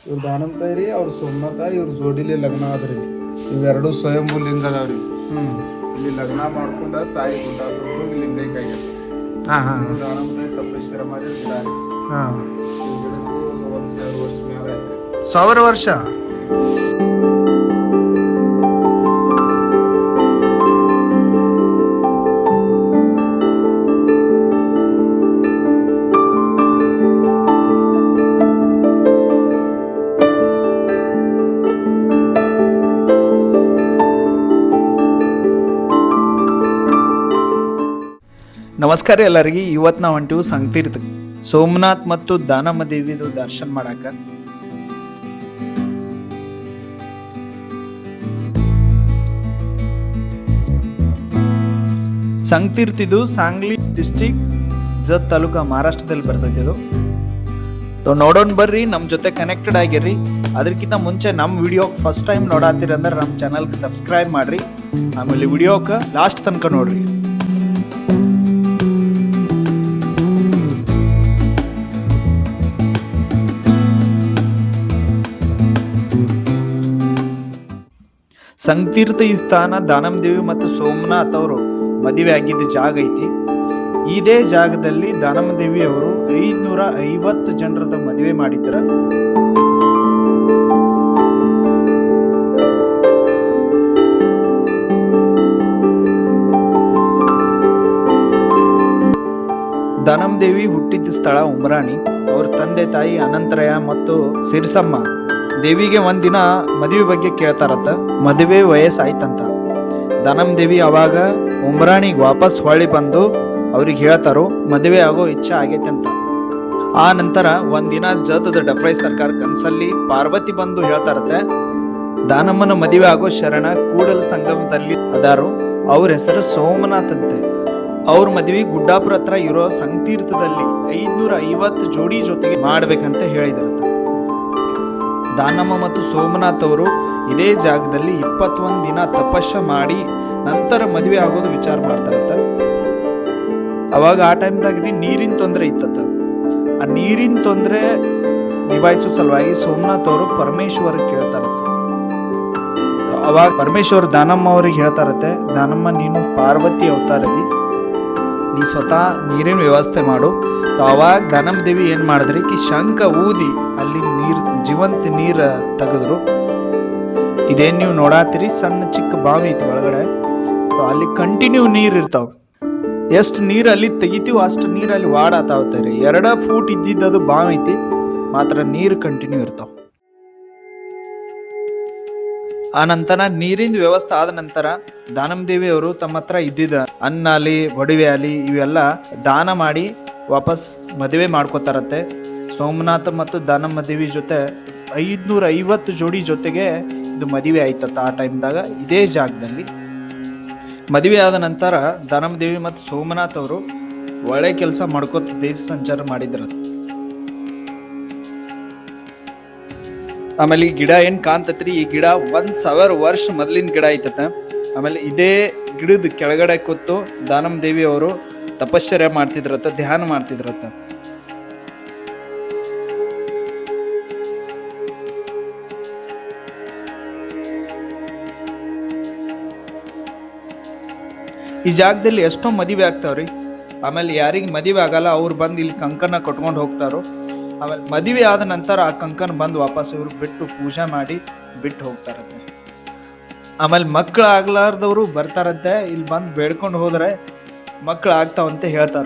ಇವ್ರ ದಾನಂತಾಯಿ ರೀ ಅವ್ರ ಸೋಮನಾಥ ಇವ್ರ ಜೋಡಿಲಿ ಲಗ್ನ ಆದ್ರಿ. ಇವೆರಡು ಸ್ವಯಂಭೂ ಲಿಂಗ ಅದಾವ್ರಿ. ಇಲ್ಲಿ ಲಗ್ನ ಮಾಡ್ಕೊಂಡ ತಾಯಿ ಗುಡ್ಡ ಲಿಂಗೈಕ ಆಗ್ಯಾರ. ದಾನಂತಾಯಿ ತಪಸ್ಸರ ಮಾಡಿ ಗಿಡಾರಿ. ಗಿಡಕ್ಕೂ 1,000 ವರ್ಷ ಮೇಲೆ 1000 ವರ್ಷ. ನಮಸ್ಕಾರ ಎಲ್ಲರಿಗೆ. ಇವತ್ತು ನಾವು ಹೊಂಟಿವು ಸಂಗತೀರ್ಥ ಸೋಮನಾಥ್ ಮತ್ತು ದಾನಮ್ಮ ದೇವಿದು ದರ್ಶನ ಮಾಡಾಕ. ಸಂಗತೀರ್ಥ ಇದು ಸಾಂಗ್ಲಿ ಡಿಸ್ಟ್ರಿಕ್ಟ್, ಜತ್ ತಾಲೂಕ, ಮಹಾರಾಷ್ಟ್ರದಲ್ಲಿ ಬರ್ತೈತಿ. ಇದು ನೋಡೋಣ ಬರ್ರಿ, ನಮ್ಮ ಜೊತೆ ಕನೆಕ್ಟೆಡ್ ಆಗಿರ್ರಿ. ಅದಕ್ಕಿಂತ ಮುಂಚೆ ನಮ್ಮ ವಿಡಿಯೋಗೆ ಫಸ್ಟ್ ಟೈಮ್ ನೋಡಾತೀರಿ ಅಂದ್ರೆ ನಮ್ಮ ಚಾನಲ್ಗೆ ಸಬ್ಸ್ಕ್ರೈಬ್ ಮಾಡ್ರಿ. ಆಮೇಲೆ ವಿಡಿಯೋಕ್ಕೆ ಲಾಸ್ಟ್ ತನಕ ನೋಡ್ರಿ. ಸಂಗತೀರ್ಥ ಈ ಸ್ಥಾನ ದಾನಮ್ಮ ದೇವಿ ಮತ್ತು ಸೋಮನಾಥ್ ಅವರು ಮದುವೆ ಆಗಿದ್ದ ಜಾಗ ಐತಿ. ಇದೇ ಜಾಗದಲ್ಲಿ ದಾನಮ್ಮ ದೇವಿ ಅವರು 550 ಜನರದ ಮದುವೆ ಮಾಡಿದ್ರ. ದಾನಮ್ಮ ದೇವಿ ಹುಟ್ಟಿದ ಸ್ಥಳ ಉಮ್ರಾಣಿ. ಅವ್ರ ತಂದೆ ತಾಯಿ ಅನಂತರಯ ಮತ್ತು ಸಿರ್ಸಮ್ಮ ದೇವಿಗೆ ಒಂದಿನ ಮದುವೆ ಬಗ್ಗೆ ಕೇಳ್ತಾರತ್ತ. ಮದುವೆ ವಯಸ್ಸಾಯ್ತಂತ. ದಾನಮ್ಮ ದೇವಿ ಅವಾಗ ಉಮ್ರಾಣಿಗೆ ವಾಪಸ್ ಹೊಳ್ಳಿ ಬಂದು ಅವ್ರಿಗೆ ಹೇಳ್ತಾರೋ ಮದುವೆ ಆಗೋ ಇಚ್ಛೆ ಆಗೈತೆ ಅಂತ. ಆ ನಂತರ ಒಂದಿನ ಜತದ ಡಫ್ರೈ ಸರ್ಕಾರ ಕನ್ಸಲ್ಲಿ ಪಾರ್ವತಿ ಬಂದು ಹೇಳ್ತಾರತ್ತೆ, ದಾನಮ್ಮನ ಮದುವೆ ಆಗೋ ಶರಣ ಕೂಡಲ ಸಂಗಮದಲ್ಲಿ ಅದಾರು, ಅವ್ರ ಹೆಸರು ಸೋಮನಾಥ್ ಅಂತೆ. ಅವ್ರ ಮದುವೆ ಗುಡ್ಡಾಪುರ ಹತ್ರ ಇರೋ ಸಂಗತೀರ್ಥದಲ್ಲಿ 550 ಜೋಡಿ ಜೊತೆಗೆ ಮಾಡ್ಬೇಕಂತ ಹೇಳಿದಿರತ್ತೆ. ದಾನಮ್ಮ ಮತ್ತು ಸೋಮನಾಥ್ ಅವರು ಇದೇ ಜಾಗದಲ್ಲಿ 21 ದಿನ ತಪಸ್ಸು ಮಾಡಿ ನಂತರ ಮದುವೆ ಆಗೋದು ವಿಚಾರ ಮಾಡ್ತಾರತ್ತ. ಅವಾಗ ಆ ಟೈಮ್ದಾಗ ನೀರಿನ ತೊಂದರೆ ಇತ್ತತ್ತ. ಆ ನೀರಿನ ತೊಂದರೆ ನಿಭಾಯಿಸೋ ಸಲುವಾಗಿ ಸೋಮನಾಥ್ ಅವರು ಪರಮೇಶ್ವರ ಕೇಳ್ತಾರತ್ತ. ಅವಾಗ ಪರಮೇಶ್ವರ್ ದಾನಮ್ಮ ಅವ್ರಿಗೆ ಹೇಳ್ತಾರತ್ತೆ, ದಾನಮ್ಮ ನೀನು ಪಾರ್ವತಿ ಅವತಾರದಿ, ನೀ ಸ್ವತಃ ನೀರಿನ ವ್ಯವಸ್ಥೆ ಮಾಡು. ಅವಾಗ ದಾನಮ್ಮ ದೇವಿ ಏನು ಮಾಡಿದ್ರಿ ಕಿ ಶಂಖ ಊದಿ ಅಲ್ಲಿ ಜೀವಂತ ನೀರು ತೆಗೆದ್ರು. ಇದೇನು ನೀವು ನೋಡಾತಿರಿ ಸಣ್ಣ ಚಿಕ್ಕ ಬಾವಿ ಐತಿ ಒಳಗಡೆ. ಅಲ್ಲಿ ಕಂಟಿನ್ಯೂ ನೀರು ಇರ್ತಾವ. ಎಷ್ಟು ನೀರು ಅಲ್ಲಿ ತೆಗಿತೀವಿ ಅಷ್ಟು ನೀರು ಅಲ್ಲಿ ವಾಡಾತಾವ್ತಾರಿ. 2 ಫೂಟ್ ಇದ್ದಿದ್ದದು ಬಾವಿ ಐತಿ, ಮಾತ್ರ ನೀರು ಕಂಟಿನ್ಯೂ ಇರ್ತಾವ. ಆ ನಂತರ ನೀರಿನ ವ್ಯವಸ್ಥೆ ಆದ ನಂತರ ದಾನಮ್ಮ ದೇವಿ ಅವರು ತಮ್ಮ ಹತ್ರ ಇದ್ದಿದ್ದ ಅನ್ನ ಅಲ್ಲಿ ಒಡವೆ ಅಲ್ಲಿ ಇವೆಲ್ಲ ದಾನ ಮಾಡಿ ವಾಪಸ್ ಮದುವೆ ಮಾಡ್ಕೋತಾರತ್ತೆ. ಸೋಮನಾಥ ಮತ್ತು ದಾನಮ್ಮ ದೇವಿ ಜೊತೆ 550 ಜೋಡಿ ಜೊತೆಗೆ ಇದು ಮದುವೆ ಆಯ್ತತ್ತ. ಆ ಟೈಮ್ದಾಗ ಇದೇ ಜಾಗದಲ್ಲಿ ಮದುವೆ ಆದ ನಂತರ ದಾನಮ್ಮ ದೇವಿ ಮತ್ತು ಸೋಮನಾಥ್ ಅವರು ಒಳ್ಳೆ ಕೆಲಸ ಮಾಡ್ಕೋತ ದೇಶ ಸಂಚಾರ ಮಾಡಿದ್ರ. ಆಮೇಲೆ ಈ ಗಿಡ ಏನ್ ಕಾಣ್ತತ್ರಿ, ಈ ಗಿಡ 1000 ವರ್ಷ ಮೊದಲಿನ ಗಿಡ ಐತತ. ಆಮೇಲೆ ಇದೇ ಗಿಡದ ಕೆಳಗಡೆ ಕೂತು ದಾನಮ್ಮ ದೇವಿ ಅವರು ತಪಶ್ಚರ್ಯ ಮಾಡ್ತಿದ್ರತ್ತ, ಧ್ಯಾನ ಮಾಡ್ತಿದ್ರತ್ತ. ಈ ಜಾಗದಲ್ಲಿ ಎಷ್ಟೋ ಮದುವೆ ಆಗ್ತಾವ್ರಿ. ಆಮೇಲೆ ಯಾರಿಗೆ ಮದುವೆ ಆಗಲ್ಲ ಅವ್ರು ಬಂದು ಇಲ್ಲಿ ಕಂಕನ ಕಟ್ಕೊಂಡು ಹೋಗ್ತಾರೋ. ಆಮೇಲೆ ಮದುವೆ ಆದ ನಂತರ ಆ ಕಂಕನ ಬಂದು ವಾಪಸ್ ಇವ್ರು ಬಿಟ್ಟು ಪೂಜೆ ಮಾಡಿ ಬಿಟ್ಟು ಹೋಗ್ತಾರಂತೆ. ಆಮೇಲೆ ಮಕ್ಕಳು ಆಗ್ಲಾರ್ದವರು ಬರ್ತಾರಂತೆ, ಇಲ್ಲಿ ಬಂದು ಬೇಡ್ಕೊಂಡು ಹೋದ್ರೆ ಮಕ್ಕಳು ಆಗ್ತಾವಂತೆ ಹೇಳ್ತಾರ.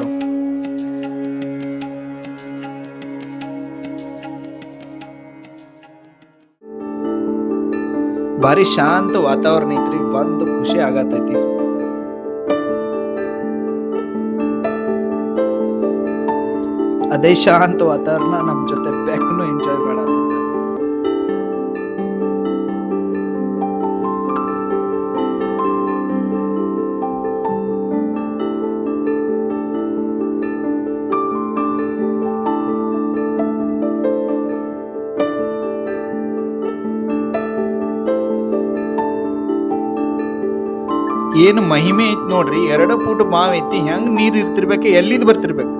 ಭಾರಿ ಶಾಂತ ವಾತಾವರಣ ಐತ್ರಿ, ಬಂದು ಖುಷಿ ಆಗತೈತಿ. ಅದೇ ಶಾಂತ ವಾತಾವರಣ ನಮ್ಮ ಜೊತೆ ಬೆಕ್ಕನು ಎಂಜಾಯ್ ಮಾಡತ್ತ. ಏನು ಮಹಿಮೆ ಐತಿ ನೋಡ್ರಿ. 2 ಫೂಟ್ ಬಾವಿ ಐತಿ, ಹೆಂಗ್ ನೀರ್ ಇರ್ತಿರ್ಬೇಕು, ಎಲ್ಲಿದ್ ಬರ್ತಿರ್ಬೇಕು.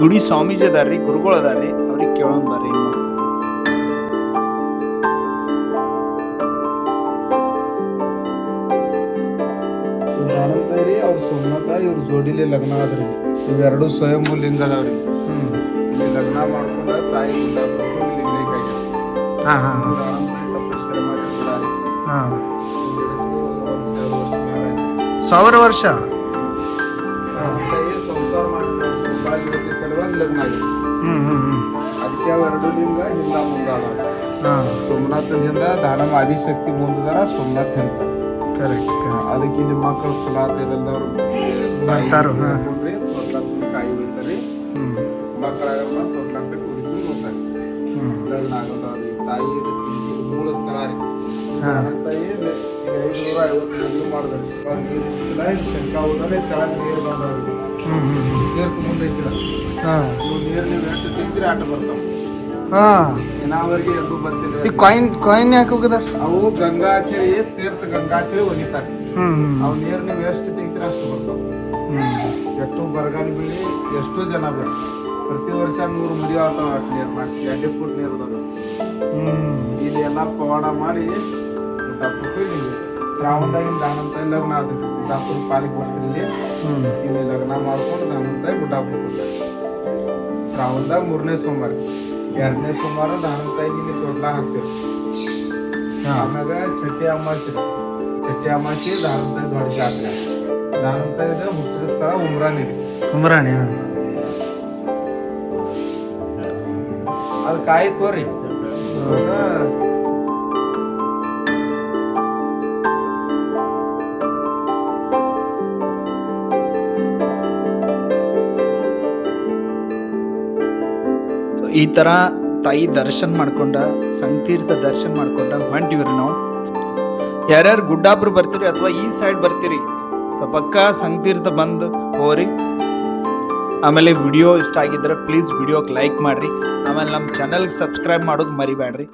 ಗುಡಿ ಸ್ವಾಮೀಜಿ ಅದಾರ್ರಿ, ಗುರುಗಳು ಅದಾರ್ರಿ, ಅವ್ರಿಗೆ ಕೇಳೋಣ ಬರ್ರಿ ಇನ್ನು. ದಾನಮ್ ತಾಯಿ ಅವ್ರ ಸೋಮನಾಥ ಇವ್ರ ಜೋಡಿಲಿ ಲಗ್ನ ಆದ್ರಿ. ಇವೆರಡು ಸ್ವಯಂಭೂ ಲಿಂಗ ಅದಾವ್ರಿ. ಇಲ್ಲಿ ಲಗ್ನ ಮಾಡ್ಕೊಂಡ ತಾಯಿ ಗುಡ್ಡಾಪುರಕ್ಕೆ ಲಿಂಗೈಕ್ಯ ಆಗ್ಯಾರ. ದಾನಮ್ ತಾಯಿ ತಪಸ್ಸರ ಮಾಡಿರ್ತಾರೆ. 1000 ವರ್ಷ ತಾಯಿ ಸಂಸಾರ ಮಾಡಿದ ಸೌಭಾಗ್ಯವತಿ ಸಲುವಾಗಿ ಲಗ್ನ ಆಗಿದೆ. ಅದಕ್ಕೆ ಅವೆರಡು ಲಿಂಗ ಹಿಂದ ಮುಂದ ಅದಾವ. ಸೋಮನಾಥನ ಹಿಂದ ದಾನಮ್ಮ ಆದಿಶಕ್ತಿ ಮುಂದದಾರ, ಸೋಮನಾಥ್ ಹಿಂದ. ಕರೆಕ್ಟ್. ಅದಕ್ಕೆ ನಿಮ್ಮ ಮಕ್ಕಳು ಕುಲಾತಿರಲ್ಲವ್ರು ಬರ್ತಾರು. ಕಾಯಿ ಬೀಳ್ತಾರೆ. ಮಕ್ಕಳಾಗಲ್ಲ ತೊಟ್ಲಾಕ ಕುಡಿದು ಹೋಗ್ತಾರೆ. ಲಗ್ನ ಆಗೋದವ್ರಿ. ತಾಯಿ ಮೂಲ ಸ್ಥಳ ರೀ. ತಾಯಿ 550 ಮದುವೆ ಮಾಡಿದ್ರಿ. ಶಂಕ ಹೋದ್ರೆ ಕೆಳಗೆ ನೀರು ಬಂದವ್ರಿ. ನೀರು ಮುಂದೆ ಐತಿಲ್ಲ. ನೀವು ನೀರು ನೀವು ಎಷ್ಟು ತಿಂತೀರಿ ಆಟ ಬರ್ತಾವ. ಏನಾವರಿಗೆ ಎದ್ದು ಬರ್ತಿದ್ರೆ ಕಾಯಿನ್ ಯಾಕೆ ಹೋಗದ? ಅವು ಗಂಗಾ ಹತ್ತಿರಿ ತೀರ್ಥ ಗಂಗಾ ಹತ್ತಿರಿ ಒಗಿತಾರೆ. ಅವು ನೀರು ನೀವು ಎಷ್ಟು ತಿಂತೀರಿ ಅಷ್ಟು ಬರ್ತಾವ. ಎಷ್ಟು ಬರಗಾಲ ಬೀಳಿ ಎಷ್ಟೋ ಜನ ಬೇಡ. ಪ್ರತಿ ವರ್ಷ 100 ಮದುವೆ ಆಗ್ತಾವ. ನೀರು ಮಾಡಿ 2 ಫುಟ್ ನೀರು ಅದಾವ. ಇಲ್ಲಿ ಎಲ್ಲ ಪವಾಡ ಮಾಡಿ ಗುಡ್ಡಾಪುರಕ್ಕೆ ಶ್ರಾವಣದಾಗಿನ ದಾನಂತಾಯಿ ಲಗ್ನ ಆದ್ರಿ. ಗುಡ್ಡಾಪುರ ಪಾಲಿಗೆ ಬರ್ತೀರಿ. ಇಲ್ಲಿ ಲಗ್ನ ಮಾಡ್ಕೊಂಡು ದಾನಂತಾಯಿ ಗುಡ್ಡಾಪುರಕ್ಕೆ ಶ್ರಾವಣದಾಗ 3ನೇ ಸೋಮವಾರ. 2ನೇ ಸೋಮವಾರ ದಾನಂತಾಯಿಗೆ ಇಲ್ಲಿ ತೊಟ್ಲ ಹಾಕ್ತೀವಿ. ಆಮ್ಯಾಗ ಚಟ್ಟಿ ಅಮಾಸಿ. ಚಟ್ಟಿ ಅಮಾಸಿ ದಾನಂತಾಯಿ ದೊಡ್ಡ ಜಾತ್ರೆ. ದಾನಂತಾಯಿದ ಹುಟ್ಟಿದ ಸ್ಥಳ ಉಮ್ರಾಣಿ ರೀ. ಉಮ್ರಾಣಿ. ಅದು ಕಾಯಿ ತೋರಿ. ಈ ಥರ ತಾಯಿ ದರ್ಶನ ಮಾಡ್ಕೊಂಡ, ಸಂತೀರ್ಥ ದರ್ಶನ ಮಾಡ್ಕೊಂಡ ಹೊಂಟಿವ್ರಿ ನಾವು. ಯಾರ್ಯಾರು ಗುಡ್ಡಾಪುರ ಬರ್ತೀರಿ ಅಥವಾ ಈ ಸೈಡ್ ಬರ್ತೀರಿ ಪಕ್ಕ ಸಂತೀರ್ಥ ಬಂದು ಹೋಗ್ರಿ. ಆಮೇಲೆ ವಿಡಿಯೋ ಇಷ್ಟ ಆಗಿದ್ರೆ ಪ್ಲೀಸ್ ವಿಡಿಯೋಗೆ ಲೈಕ್ ಮಾಡಿರಿ. ಆಮೇಲೆ ನಮ್ಮ ಚಾನಲ್ಗೆ ಸಬ್ಸ್ಕ್ರೈಬ್ ಮಾಡೋದು ಮರಿಬೇಡ್ರಿ.